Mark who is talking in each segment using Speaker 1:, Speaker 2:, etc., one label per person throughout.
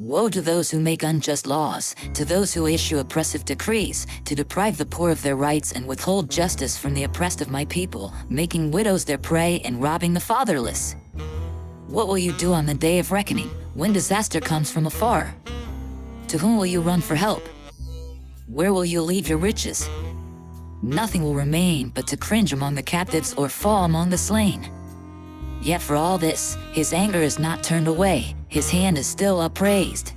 Speaker 1: Woe to those who make unjust laws, to those who issue oppressive decrees, to deprive the poor of their rights and withhold justice from the oppressed of my people, making widows their prey and robbing the fatherless. What will you do on the day of reckoning, when disaster comes from afar? To whom will you run for help? Where will you leave your riches? Nothing will remain but to cringe among the captives or fall among the slain. Yet for all this, his anger is not turned away, his hand is still upraised.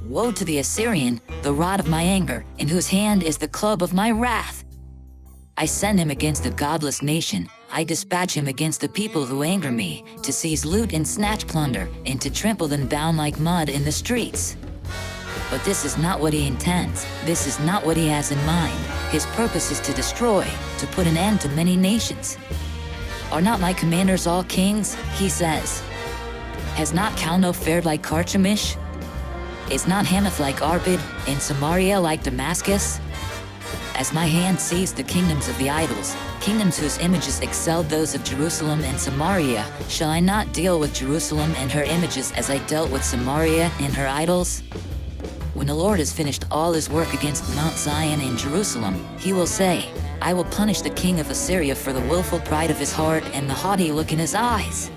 Speaker 1: Woe to the Assyrian, the rod of my anger, in whose hand is the club of my wrath. I send him against a godless nation, I dispatch him against the people who anger me, to seize loot and snatch plunder, and to trample them down like mud in the streets. But this is not what he intends, this is not what he has in mind. His purpose is to destroy, to put an end to many nations. Are not my commanders all kings? He says. Has not Calno fared like Carchemish? Is not Hamath like Arpad, and Samaria like Damascus? As my hand seized the kingdoms of the idols, kingdoms whose images excelled those of Jerusalem and Samaria, shall I not deal with Jerusalem and her images as I dealt with Samaria and her idols? When the Lord has finished all his work against Mount Zion and Jerusalem, he will say, I will punish the king of Assyria for the willful pride of his heart and the haughty look in his eyes.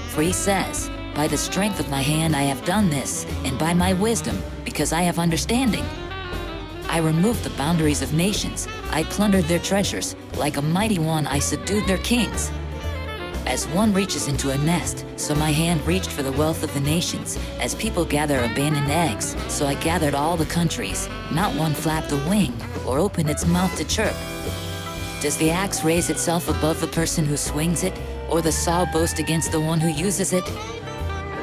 Speaker 1: For he says, by the strength of my hand I have done this, and by my wisdom, because I have understanding. I removed the boundaries of nations, I plundered their treasures, like a mighty one I subdued their kings. As one reaches into a nest, so my hand reached for the wealth of the nations. As people gather abandoned eggs, so I gathered all the countries. Not one flapped a wing, or opened its mouth to chirp. Does the axe raise itself above the person who swings it, or the saw boast against the one who uses it?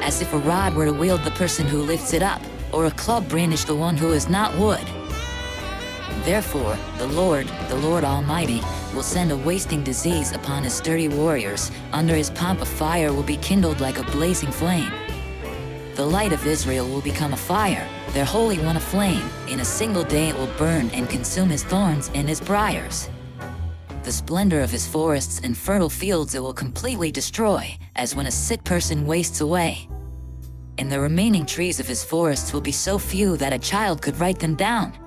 Speaker 1: As if a rod were to wield the person who lifts it up, or a club brandish the one who is not wood. Therefore, the Lord Almighty, will send a wasting disease upon his sturdy warriors. Under his pomp a fire will be kindled like a blazing flame. The light of Israel will become a fire, their Holy One a flame. In a single day it will burn and consume his thorns and his briars. The splendor of his forests and fertile fields it will completely destroy, as when a sick person wastes away. And the remaining trees of his forests will be so few that a child could write them down.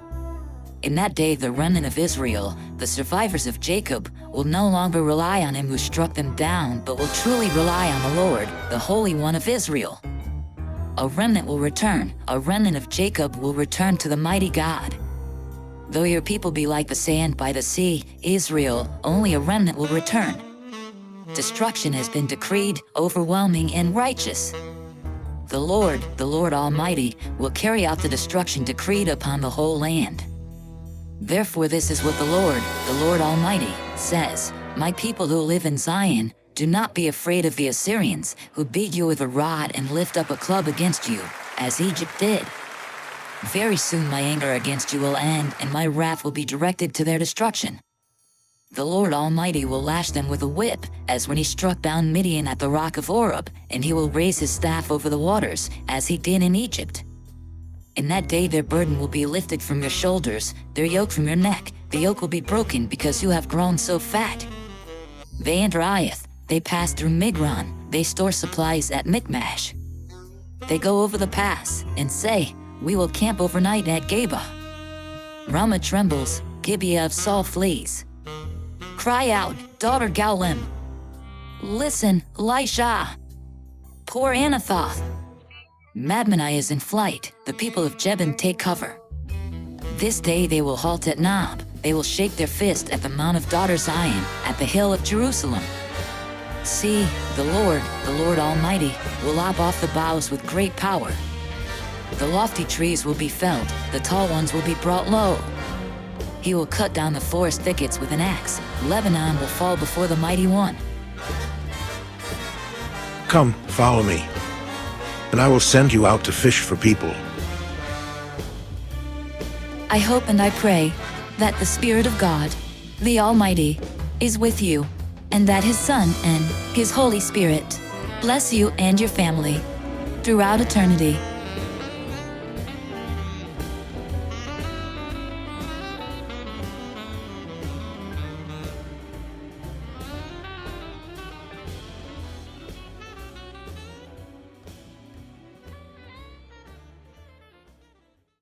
Speaker 1: In that day the remnant of Israel, the survivors of Jacob, will no longer rely on him who struck them down, but will truly rely on the Lord, the Holy One of Israel. A remnant will return, a remnant of Jacob will return to the mighty God. Though your people be like the sand by the sea, Israel, only a remnant will return. Destruction has been decreed, overwhelming and righteous. The Lord Almighty, will carry out the destruction decreed upon the whole land. Therefore this is what the Lord Almighty, says, my people who live in Zion, do not be afraid of the Assyrians, who beat you with a rod and lift up a club against you, as Egypt did. Very soon my anger against you will end, and my wrath will be directed to their destruction. The Lord Almighty will lash them with a whip, as when he struck down Midian at the rock of Oreb, and he will raise his staff over the waters, as he did in Egypt. In that day their burden will be lifted from your shoulders, their yoke from your neck. The yoke will be broken because you have grown so fat. They enter Aiath, they pass through Migron, they store supplies at Michmash. They go over the pass, and say, we will camp overnight at Geba. Ramah trembles, Gibeah of Saul flees. Cry out, daughter Gaulim. Listen, Elisha. Poor Anathoth. Madmenai is in flight, the people of Jebin take cover. This day they will halt at Nob, they will shake their fist at the mount of daughter Zion, at the hill of Jerusalem. See, the Lord Almighty, will lop off the boughs with great power. The lofty trees will be felled, the tall ones will be brought low. He will cut down the forest thickets with an axe, Lebanon will fall before the mighty one.
Speaker 2: Come, follow me, and I will send you out to fish for people.
Speaker 1: I hope and I pray that the Spirit of God, the Almighty, is with you, and that his Son and his Holy Spirit bless you and your family throughout eternity.